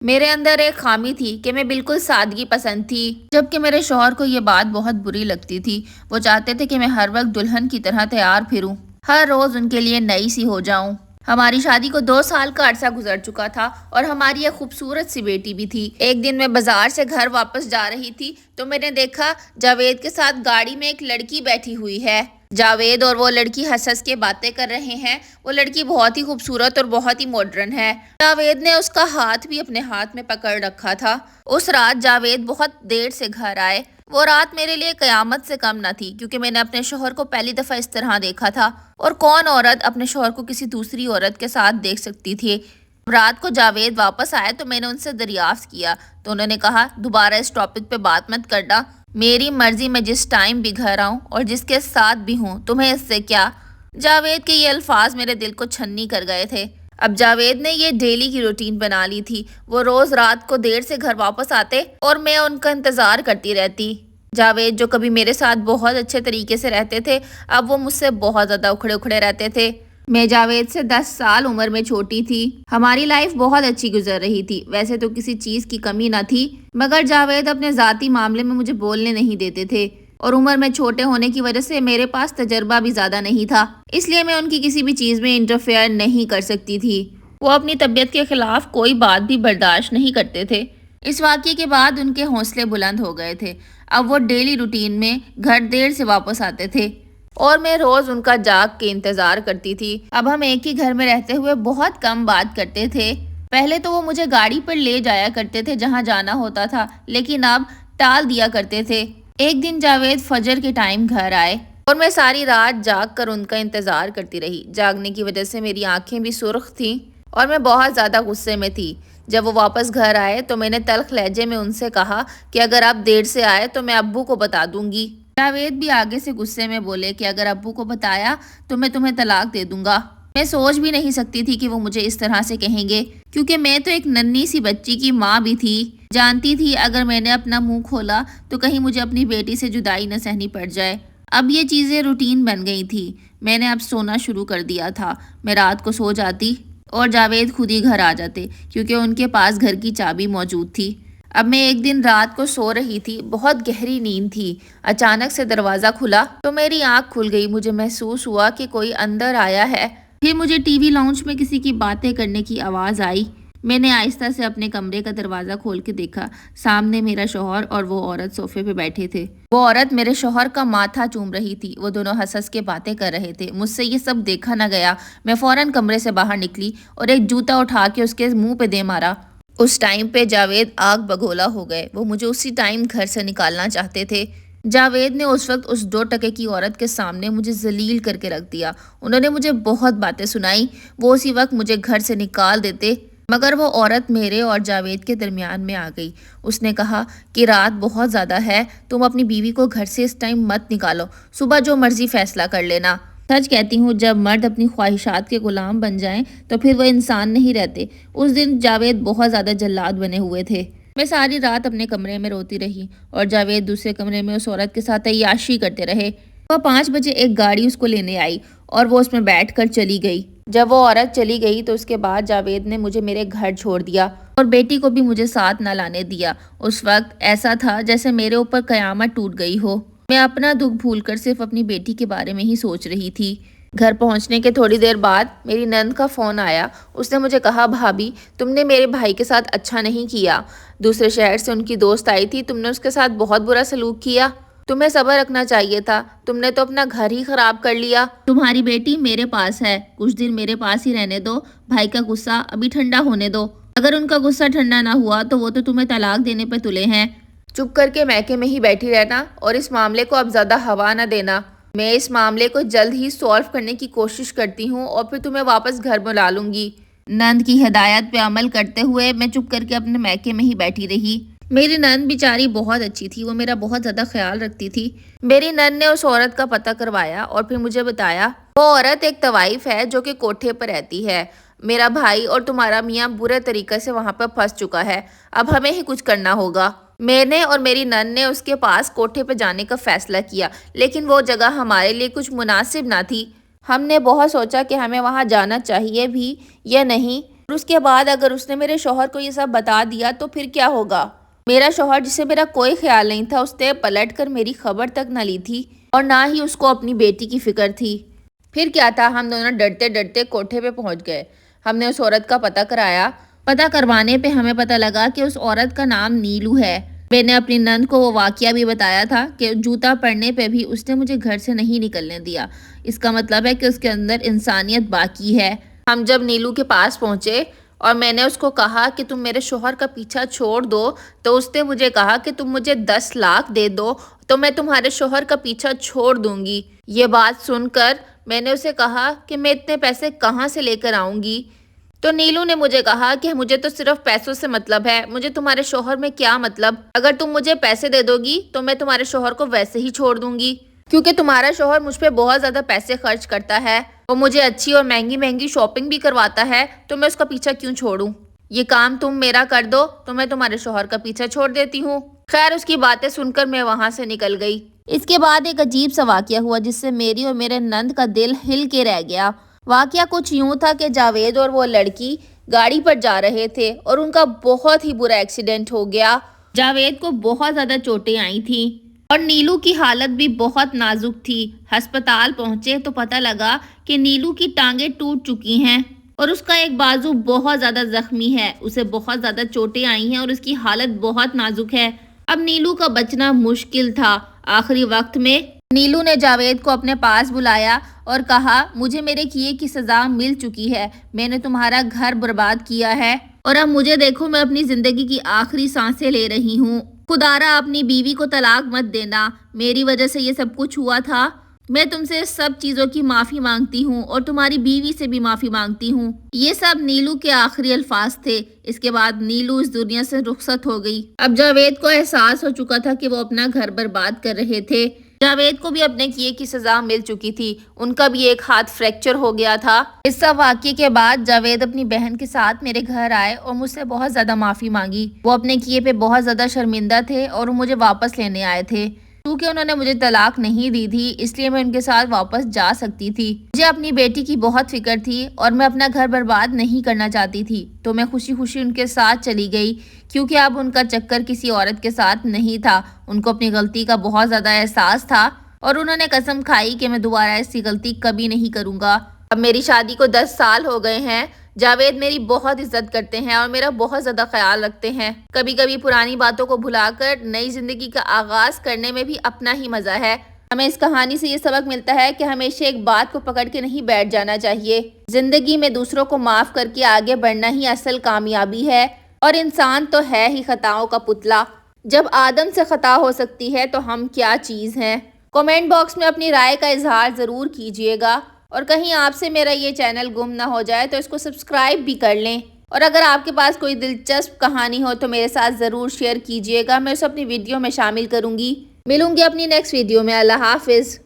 میرے اندر ایک خامی تھی کہ میں بالکل سادگی پسند تھی، جبکہ میرے شوہر کو یہ بات بہت بری لگتی تھی۔ وہ چاہتے تھے کہ میں ہر وقت دلہن کی طرح تیار پھروں، ہر روز ان کے لیے نئی سی ہو جاؤں۔ ہماری شادی کو 2 سال کا عرصہ گزر چکا تھا اور ہماری ایک خوبصورت سی بیٹی بھی تھی۔ ایک دن میں بازار سے گھر واپس جا رہی تھی تو میں نے دیکھا جاوید کے ساتھ گاڑی میں ایک لڑکی بیٹھی ہوئی ہے۔ جاوید اور وہ لڑکی ہنس ہنس کے باتیں کر رہے ہیں۔ وہ لڑکی بہت ہی خوبصورت اور بہت ہی ماڈرن ہے۔ جاوید نے اس کا ہاتھ بھی اپنے ہاتھ میں پکڑ رکھا تھا۔ اس رات جاوید بہت دیر سے گھر آئے۔ وہ رات میرے لیے قیامت سے کم نہ تھی، کیونکہ میں نے اپنے شوہر کو پہلی دفعہ اس طرح دیکھا تھا، اور کون عورت اپنے شوہر کو کسی دوسری عورت کے ساتھ دیکھ سکتی تھی۔ رات کو جاوید واپس آئے تو میں نے ان سے دریافت کیا تو انہوں نے کہا دوبارہ اس ٹاپک پہ بات مت کرنا، میری مرضی میں جس ٹائم بھی گھر آؤں اور جس کے ساتھ بھی ہوں، تمہیں اس سے کیا۔ جاوید کے یہ الفاظ میرے دل کو چھنی کر گئے تھے۔ اب جاوید نے یہ ڈیلی کی روٹین بنا لی تھی۔ وہ روز رات کو دیر سے گھر واپس آتے اور میں ان کا انتظار کرتی رہتی۔ جاوید جو کبھی میرے ساتھ بہت اچھے طریقے سے رہتے تھے، اب وہ مجھ سے بہت زیادہ اکھڑے اکھڑے رہتے تھے۔ میں جاوید سے 10 سال عمر میں چھوٹی تھی۔ ہماری لائف بہت اچھی گزر رہی تھی، ویسے تو کسی چیز کی کمی نہ تھی، مگر جاوید اپنے ذاتی معاملے میں مجھے بولنے نہیں دیتے تھے، اور عمر میں چھوٹے ہونے کی وجہ سے میرے پاس تجربہ بھی زیادہ نہیں تھا، اس لیے میں ان کی کسی بھی چیز میں انٹرفیئر نہیں کر سکتی تھی۔ وہ اپنی طبیعت کے خلاف کوئی بات بھی برداشت نہیں کرتے تھے۔ اس واقعے کے بعد ان کے حوصلے بلند ہو گئے تھے۔ اب وہ ڈیلی روٹین میں گھر دیر سے واپس آتے تھے اور میں روز ان کا جاگ کے انتظار کرتی تھی۔ اب ہم ایک ہی گھر میں رہتے ہوئے بہت کم بات کرتے تھے۔ پہلے تو وہ مجھے گاڑی پر لے جایا کرتے تھے جہاں جانا ہوتا تھا، لیکن اب ٹال دیا کرتے تھے۔ ایک دن جاوید فجر کے ٹائم گھر آئے اور میں ساری رات جاگ کر ان کا انتظار کرتی رہی۔ جاگنے کی وجہ سے میری آنکھیں بھی سرخ تھیں اور میں بہت زیادہ غصے میں تھی۔ جب وہ واپس گھر آئے تو میں نے تلخ لہجے میں ان سے کہا کہ اگر آپ دیر سے آئے تو میں ابو کو بتا دوں گی۔ جاوید بھی آگے سے غصے میں بولے کہ اگر ابو کو بتایا تو میں تمہیں طلاق دے دوں گا۔ میں سوچ بھی نہیں سکتی تھی کہ وہ مجھے اس طرح سے کہیں گے، کیونکہ میں تو ایک ننھی سی بچی کی ماں بھی تھی۔ جانتی تھی اگر میں نے اپنا منہ کھولا تو کہیں مجھے اپنی بیٹی سے جدائی نہ سہنی پڑ جائے۔ اب یہ چیزیں روٹین بن گئی تھی۔ میں نے اب سونا شروع کر دیا تھا۔ میں رات کو سو جاتی اور جاوید خود ہی گھر آ جاتے، کیونکہ ان کے پاس گھر کی چابی موجود تھی۔ اب میں ایک دن رات کو سو رہی تھی، بہت گہری نیند تھی، اچانک سے دروازہ کھلا تو میری آنکھ کھل گئی۔ مجھے محسوس ہوا کہ کوئی اندر آیا ہے۔ پھر مجھے ٹی وی لاؤنج میں کسی کی باتیں کرنے کی آواز آئی۔ میں نے آہستہ سے اپنے کمرے کا دروازہ کھول کے دیکھا، سامنے میرا شوہر اور وہ عورت صوفے پہ بیٹھے تھے۔ وہ عورت میرے شوہر کا ماتھا چوم رہی تھی۔ وہ دونوں ہنس ہنس کے باتیں کر رہے تھے۔ مجھ سے یہ سب دیکھا نہ گیا۔ میں فوراً کمرے سے باہر نکلی اور ایک جوتا اٹھا کے اس کے منہ پہ دے مارا۔ اس ٹائم پہ جاوید آگ بگولا ہو گئے۔ وہ مجھے اسی ٹائم گھر سے نکالنا چاہتے تھے۔ جاوید نے اس وقت اس 2 ٹکے کی عورت کے سامنے مجھے ذلیل کر کے رکھ دیا۔ انہوں نے مجھے بہت باتیں سنائی۔ وہ اسی وقت مجھے گھر سے نکال دیتے، مگر وہ عورت میرے اور جاوید کے درمیان میں آ گئی۔ اس نے کہا کہ رات بہت زیادہ ہے، تم اپنی بیوی کو گھر سے اس ٹائم مت نکالو، صبح جو مرضی فیصلہ کر لینا۔ سچ کہتی ہوں، جب مرد اپنی خواہشات کے غلام بن جائیں تو پھر وہ انسان نہیں رہتے۔ اس دن جاوید بہت زیادہ جلاد بنے ہوئے تھے۔ میں ساری رات اپنے کمرے میں روتی رہی اور جاوید دوسرے کمرے میں اس عورت کے ساتھ عیاشی کرتے رہے۔ وہ 5 بجے ایک گاڑی اس کو لینے آئی اور وہ اس میں بیٹھ کر چلی گئی۔ جب وہ عورت چلی گئی تو اس کے بعد جاوید نے مجھے میرے گھر چھوڑ دیا اور بیٹی کو بھی مجھے ساتھ نہ لانے دیا۔ اس وقت ایسا تھا جیسے میرے اوپر قیامت ٹوٹ گئی ہو۔ میں اپنا دکھ بھول کر صرف اپنی بیٹی کے بارے میں ہی سوچ رہی تھی۔ گھر پہنچنے کے تھوڑی دیر بعد میری نند کا فون آیا۔ اس نے مجھے کہا بھابھی تم نے میرے بھائی کے ساتھ اچھا نہیں کیا، دوسرے شہر سے ان کی دوست آئی تھی، تم نے اس کے ساتھ بہت برا سلوک کیا، تمہیں صبر رکھنا چاہیے تھا، تم نے تو اپنا گھر ہی خراب کر لیا۔ تمہاری بیٹی میرے پاس ہے، کچھ دن میرے پاس ہی رہنے دو، بھائی کا غصہ ابھی ٹھنڈا ہونے دو، اگر ان کا غصہ ٹھنڈا نہ ہوا تو وہ تو تمہیں طلاق دینے پہ تلے ہیں۔ چپ کر کے میکے میں ہی بیٹھی رہنا اور اس معاملے کو اب زیادہ ہوا نہ دینا۔ میں اس معاملے کو جلد ہی سالو کرنے کی کوشش کرتی ہوں اور پھر تمہیں واپس گھر بلا لوں گی۔ نند کی ہدایت پہ عمل کرتے ہوئے میں چپ کر کے اپنے میکے میں ہی بیٹھی رہی۔ میری نند بیچاری بہت اچھی تھی، وہ میرا بہت زیادہ خیال رکھتی تھی۔ میری نند نے اس عورت کا پتہ کروایا اور پھر مجھے بتایا وہ عورت ایک طوائف ہے جو کہ کوٹھے پر رہتی ہے۔ میرا بھائی اور تمہارا میاں برے طریقے سے وہاں پر پھنس چکا ہے، اب ہمیں ہی کچھ کرنا ہوگا۔ میں نے اور میری نند نے اس کے پاس کوٹھے پہ جانے کا فیصلہ کیا، لیکن وہ جگہ ہمارے لیے کچھ مناسب نہ تھی۔ ہم نے بہت سوچا کہ ہمیں وہاں جانا چاہیے بھی یا نہیں، اور اس کے بعد اگر اس نے میرے شوہر کو یہ سب بتا دیا تو پھر کیا ہوگا؟ میرا شوہر جسے میرا کوئی خیال نہیں تھا، اس نے پلٹ کر میری خبر تک نہ لی تھی اور نہ ہی اس کو اپنی بیٹی کی فکر تھی۔ پھر کیا تھا، ہم دونوں ڈرتے ڈرتے کوٹھے پہ پہنچ گئے۔ ہم نے اس عورت کا پتہ کرایا۔ پتہ کروانے پہ ہمیں پتہ لگا کہ اس عورت کا نام نیلو ہے۔ میں نے اپنی نند کو وہ واقعہ بھی بتایا تھا کہ جوتا پڑنے پہ بھی اس نے مجھے گھر سے نہیں نکلنے دیا۔ اس کا مطلب ہے کہ اس کے اندر انسانیت باقی ہے۔ ہم جب نیلو کے پاس پہنچے اور میں نے اس کو کہا کہ تم میرے شوہر کا پیچھا چھوڑ دو، تو اس نے مجھے کہا کہ تم مجھے 10 لاکھ دے دو تو میں تمہارے شوہر کا پیچھا چھوڑ دوں گی۔ یہ بات سن کر میں نے اسے کہا کہ میں اتنے پیسے کہاں سے لے کر آؤں گی؟ تو نیلو نے مجھے کہا کہ مجھے تو صرف پیسوں سے مطلب ہے، مجھے تمہارے شوہر میں کیا مطلب؟ اگر تم مجھے پیسے دے دو گی تو میں تمہارے شوہر کو ویسے ہی چھوڑ دوں گی، کیونکہ تمہارا شوہر مجھ پہ بہت زیادہ پیسے خرچ کرتا ہے، وہ مجھے اچھی اور مہنگی مہنگی شاپنگ بھی کرواتا ہے، تو میں اس کا پیچھا کیوں چھوڑوں؟ یہ کام تم میرا کر دو تو میں تمہارے شوہر کا پیچھا چھوڑ دیتی ہوں۔ خیر اس کی باتیں سن کر میں وہاں سے نکل گئی۔ اس کے بعد ایک عجیب سا واقعہ ہوا جس سے میری اور میرے نند کا دل ہل کے رہ گیا۔ واقعہ کچھ یوں تھا کہ جاوید اور وہ لڑکی گاڑی پر جا رہے تھے اور ان کا بہت ہی برا ایکسیڈنٹ ہو گیا۔ جاوید کو بہت زیادہ چوٹیں آئی تھیں اور نیلو کی حالت بھی بہت نازک تھی۔ ہسپتال پہنچے تو پتہ لگا کہ نیلو کی ٹانگیں ٹوٹ چکی ہیں اور اس کا ایک بازو بہت زیادہ زخمی ہے، اسے بہت زیادہ چوٹیں آئی ہیں اور اس کی حالت بہت نازک ہے۔ اب نیلو کا بچنا مشکل تھا۔ آخری وقت میں نیلو نے جاوید کو اپنے پاس بلایا اور کہا، مجھے میرے کیے کی سزا مل چکی ہے، میں نے تمہارا گھر برباد کیا ہے اور اب مجھے دیکھو، میں اپنی زندگی کی آخری سانسیں لے رہی ہوں۔ خدارا اپنی بیوی کو طلاق مت دینا، میری وجہ سے یہ سب کچھ ہوا تھا، میں تم سے سب چیزوں کی معافی مانگتی ہوں اور تمہاری بیوی سے بھی معافی مانگتی ہوں۔ یہ سب نیلو کے آخری الفاظ تھے۔ اس کے بعد نیلو اس دنیا سے رخصت ہو گئی۔ اب جاوید کو احساس ہو چکا تھا کہ وہ اپنا گھر برباد کر رہے تھے۔ جاوید کو بھی اپنے کیے کی سزا مل چکی تھی، ان کا بھی ایک ہاتھ فریکچر ہو گیا تھا۔ اس سب واقعے کے بعد جاوید اپنی بہن کے ساتھ میرے گھر آئے اور مجھ سے بہت زیادہ معافی مانگی۔ وہ اپنے کیے پہ بہت زیادہ شرمندہ تھے اور وہ مجھے واپس لینے آئے تھے۔ کیونکہ انہوں نے مجھے طلاق نہیں دی تھی اس لیے میں ان کے ساتھ واپس جا سکتی تھی۔ مجھے اپنی بیٹی کی بہت فکر تھی اور میں اپنا گھر برباد نہیں کرنا چاہتی تھی، تو میں خوشی خوشی ان کے ساتھ چلی گئی، کیونکہ اب ان کا چکر کسی عورت کے ساتھ نہیں تھا۔ ان کو اپنی غلطی کا بہت زیادہ احساس تھا اور انہوں نے قسم کھائی کہ میں دوبارہ ایسی غلطی کبھی نہیں کروں گا۔ اب میری شادی کو 10 سال ہو گئے ہیں۔ جاوید میری بہت عزت کرتے ہیں اور میرا بہت زیادہ خیال رکھتے ہیں۔ کبھی کبھی پرانی باتوں کو بھلا کر نئی زندگی کا آغاز کرنے میں بھی اپنا ہی مزہ ہے۔ ہمیں اس کہانی سے یہ سبق ملتا ہے کہ ہمیشہ ایک بات کو پکڑ کے نہیں بیٹھ جانا چاہیے۔ زندگی میں دوسروں کو معاف کر کے آگے بڑھنا ہی اصل کامیابی ہے، اور انسان تو ہے ہی خطاؤں کا پتلا۔ جب آدم سے خطا ہو سکتی ہے تو ہم کیا چیز ہیں؟ کمنٹ باکس میں اپنی رائے کا اظہار ضرور کیجیے گا، اور کہیں آپ سے میرا یہ چینل گم نہ ہو جائے تو اس کو سبسکرائب بھی کر لیں، اور اگر آپ کے پاس کوئی دلچسپ کہانی ہو تو میرے ساتھ ضرور شیئر کیجیے گا، میں اسے اپنی ویڈیو میں شامل کروں گی۔ ملوں گی اپنی نیکسٹ ویڈیو میں۔ اللہ حافظ۔